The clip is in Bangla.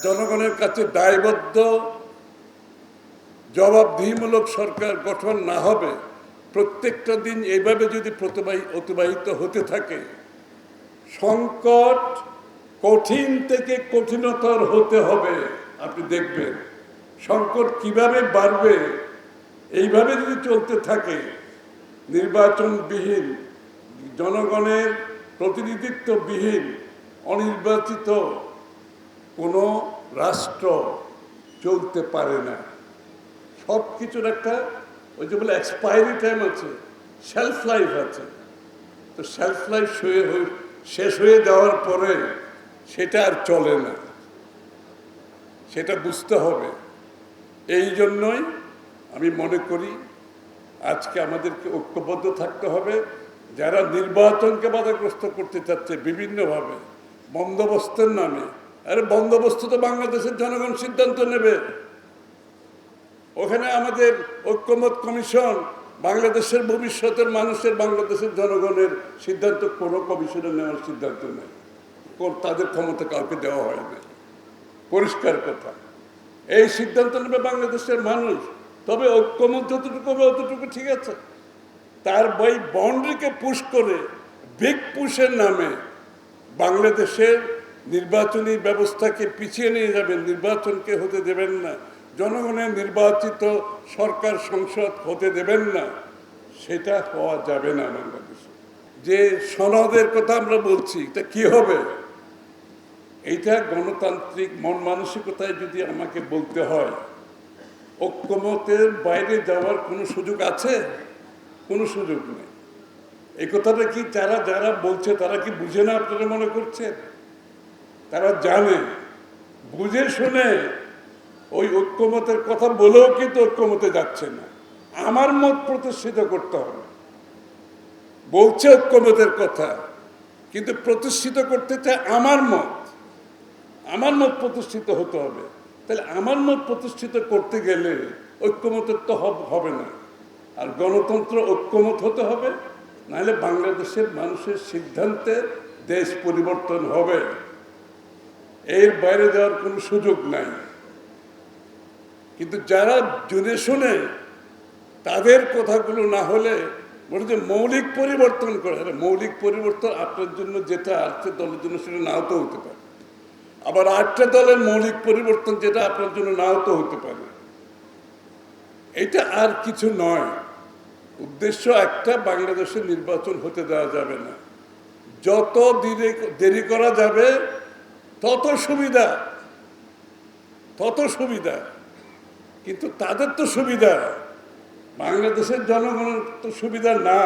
জনগণের কাছে দায়বদ্ধ জবাবদিহিমূলক সরকার গঠন না হবে, প্রত্যেকটা দিন এইভাবে যদি অতিবাহিত হতে থাকে, সংকট কঠিন থেকে কঠিনতর হতে হবে। আপনি দেখবেন সংকট কিভাবে বাড়বে। এইভাবে যদি চলতে থাকে, নির্বাচনবিহীন, জনগণের প্রতিনিধিত্ববিহীন, অনির্বাচিত কোনো রাষ্ট্র চলতে পারে না। সব কিছুর একটা ওই যে বলে এক্সপায়ারি টাইম আছে, শেলফ লাইফ আছে। তো শেলফ লাইফ শেষ হয়ে যাওয়ার পরে সেটা আর চলে না, সেটা বুঝতে হবে। এই জন্যই আমি মনে করি আজকে আমাদেরকে ঐক্যবদ্ধ থাকতে হবে। যারা নির্বাচনকে বাধাগ্রস্ত করতে চাচ্ছে বিভিন্নভাবে বন্দোবস্তের নামে, আরে বন্দোবস্ত তো বাংলাদেশের জনগণ সিদ্ধান্ত নেবে। ওখানে আমাদের ঐক্যমত কমিশন, বাংলাদেশের ভবিষ্যতের মানুষের, বাংলাদেশের জনগণের সিদ্ধান্ত কোনো কমিশনের নেওয়ার সিদ্ধান্ত নেই, তাদের ক্ষমতা কাউকে দেওয়া হয় না। পরিষ্কার কথা, এই সিদ্ধান্ত নেবে বাংলাদেশের মানুষ। তবে ঐক্যমত যতটুকু হবে অতটুকু ঠিক আছে। তার বই বাউন্ডারিকে পুশ করে বিগ পুশের নামে বাংলাদেশের নির্বাচনী ব্যবস্থাকে পিছিয়ে নিয়ে যাবেন, নির্বাচনকে হতে দেবেন না, জনগণের নির্বাচিত সরকার সংসদ হতে দেবেন না, সেটা হওয়া যাবে না। বাংলাদেশে যে সনদের কথা আমরা বলছি, এটা কি হবে? এইটা গণতান্ত্রিক মন মানসিকতায় যদি আমাকে বলতে হয়, ঐক্যমতের বাইরে যাওয়ার কোনো সুযোগ আছে? কোনো সুযোগ নেই। এই কথাটা কি যারা বলছে তারা কি বুঝে না? আপনারা মনে করছেন তারা জানে, বুঝে শুনে ওই ঐক্যমতের কথা বলেও কিন্তু ঐক্যমতে যাচ্ছে না। আমার মত প্রতিষ্ঠিত করতে হবে, বলছে ঐক্যমতের কথা, কিন্তু প্রতিষ্ঠিত করতে চায় আমার মত। আমার মত প্রতিষ্ঠিত হতে হবে। তাহলে আমার মত প্রতিষ্ঠিত করতে গেলে ঐক্যমতের তো হবে না। আর গণতন্ত্র ঐক্যমত হতে হবে, নাহলে বাংলাদেশের মানুষের সিদ্ধান্তে দেশ পরিবর্তন হবে। এর বাইরে যাওয়ার কোনো সুযোগ নাই। কিন্তু যারা জেনে শুনে তাদের কথাগুলো না হলে বলে যে মৌলিক পরিবর্তন করে, মৌলিক পরিবর্তন আপনার জন্য যেটা আরেকটা দলের জন্য সেটা নাও তো হতে পারে, আবার আরেকটা দলের মৌলিক পরিবর্তন যেটা আপনার জন্য নাও তো হতে পারে। এটা আর কিছু নয়। উদ্দেশ্য একটা, বাংলাদেশের নির্বাচন হতে দেওয়া যাবে না। যত দেরি করা যাবে তত সুবিধা, তত সুবিধা। কিন্তু তাদের তো সুবিধা, বাংলাদেশের জনগণের তো সুবিধা না।